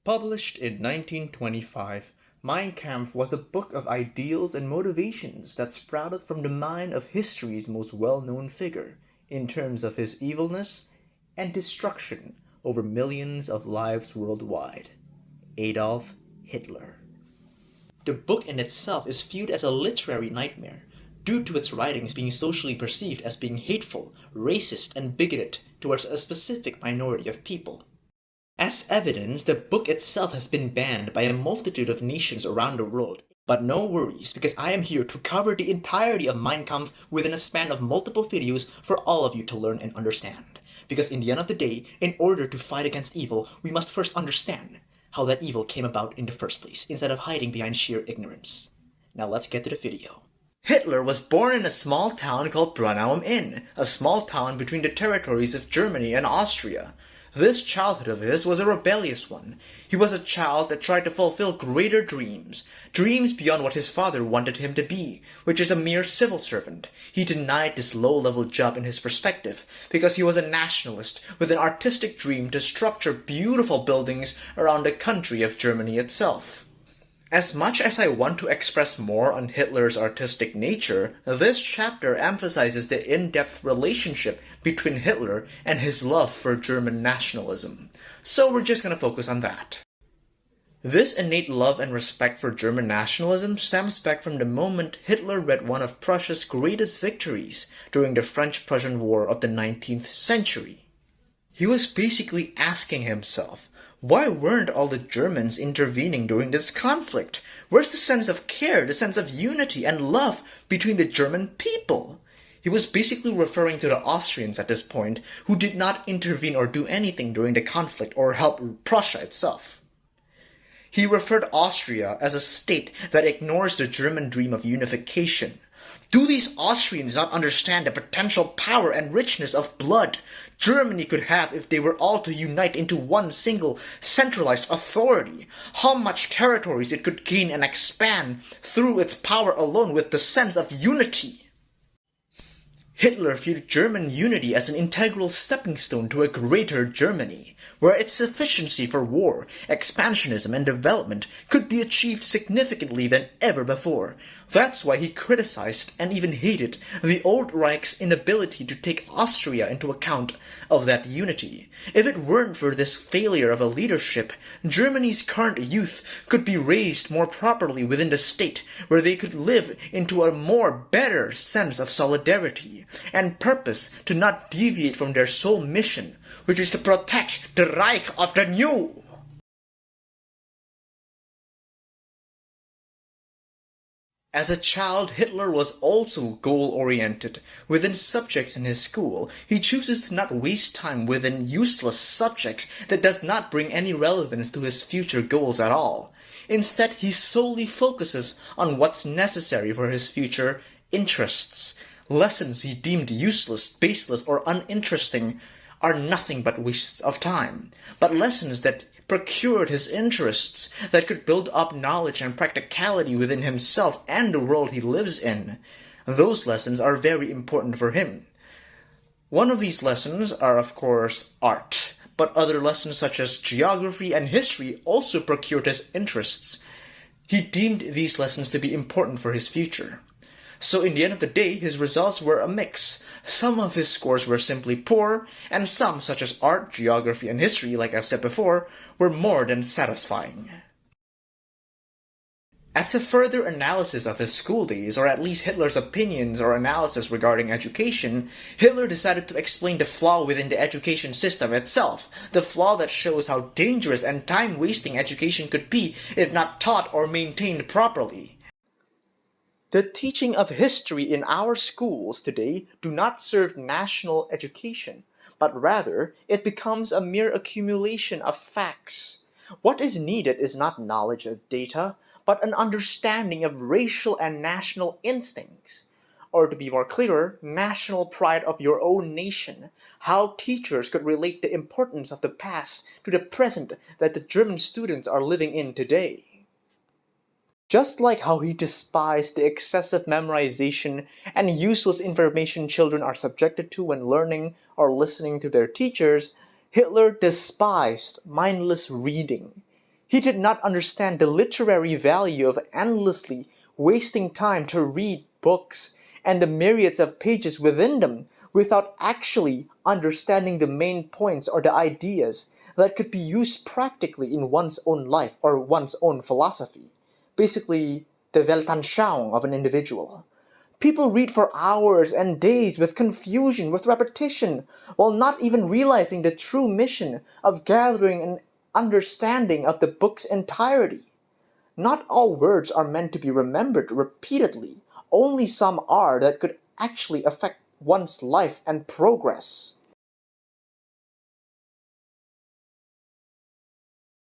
Published in 1925, Mein Kampf was a book of ideals and motivations that sprouted from the mind of history's most well-known figure in terms of his evilness and destruction over millions of lives worldwide, Adolf Hitler. The book in itself is viewed as a literary nightmare, due to its writings being socially perceived as being hateful, racist, and bigoted towards a specific minority of people. As evidence, the book itself has been banned by a multitude of nations around the world. But no worries, because I am here to cover the entirety of Mein Kampf within a span of multiple videos for all of you to learn and understand. Because in the end of the day, in order to fight against evil, we must first understand how that evil came about in the first place, instead of hiding behind sheer ignorance. Now let's get to the video. Hitler was born in a small town called Braunau am Inn, a small town between the territories of Germany and Austria. This childhood of his was a rebellious one. He was a child that tried to fulfill greater dreams, dreams beyond what his father wanted him to be, which is a mere civil servant. He denied this low-level job in his perspective, because he was a nationalist with an artistic dream to structure beautiful buildings around the country of Germany itself. As much as I want to express more on Hitler's artistic nature, this chapter emphasizes the in-depth relationship between Hitler and his love for German nationalism. So we're just going to focus on that. This innate love and respect for German nationalism stems back from the moment Hitler read one of Prussia's greatest victories during the French-Prussian War of the 19th century. He was basically asking himself, why weren't all the Germans intervening during this conflict? Where's the sense of care, the sense of unity and love between the German people? He was basically referring to the Austrians at this point, who did not intervene or do anything during the conflict or help Prussia itself. He referred Austria as a state that ignores the German dream of unification. Do these Austrians not understand the potential power and richness of blood Germany could have if they were all to unite into one single centralized authority? How much territories it could gain and expand through its power alone with the sense of unity? Hitler viewed German unity as an integral stepping stone to a greater Germany, where its sufficiency for war, expansionism, and development could be achieved significantly than ever before. That's why he criticized and even hated the Old Reich's inability to take Austria into account of that unity. If it weren't for this failure of a leadership, Germany's current youth could be raised more properly within the state, where they could live into a more better sense of solidarity and purpose to not deviate from their sole mission, which is to protect the Reich of the New. As a child, Hitler was also goal-oriented. Within subjects in his school, he chooses to not waste time within useless subjects that does not bring any relevance to his future goals at all. Instead, he solely focuses on what's necessary for his future interests. Lessons he deemed useless, baseless, or uninteresting are nothing but wastes of time, but lessons that procured his interests, that could build up knowledge and practicality within himself and the world he lives in. Those lessons are very important for him. One of these lessons are, of course, art, but other lessons such as geography and history also procured his interests. He deemed these lessons to be important for his future. So in the end of the day, his results were a mix. Some of his scores were simply poor, and some, such as art, geography, and history, like I've said before, were more than satisfying. As a further analysis of his school days, or at least Hitler's opinions or analysis regarding education, Hitler decided to explain the flaw within the education system itself, the flaw that shows how dangerous and time-wasting education could be if not taught or maintained properly. The teaching of history in our schools today do not serve national education, but rather it becomes a mere accumulation of facts. What is needed is not knowledge of data, but an understanding of racial and national instincts. Or to be more clearer, national pride of your own nation, how teachers could relate the importance of the past to the present that the German students are living in today. Just like how he despised the excessive memorization and useless information children are subjected to when learning or listening to their teachers, Hitler despised mindless reading. He did not understand the literary value of endlessly wasting time to read books and the myriads of pages within them without actually understanding the main points or the ideas that could be used practically in one's own life or one's own philosophy. Basically, the Weltanschauung of an individual. People read for hours and days with confusion, with repetition, while not even realizing the true mission of gathering an understanding of the book's entirety. Not all words are meant to be remembered repeatedly, only some are that could actually affect one's life and progress.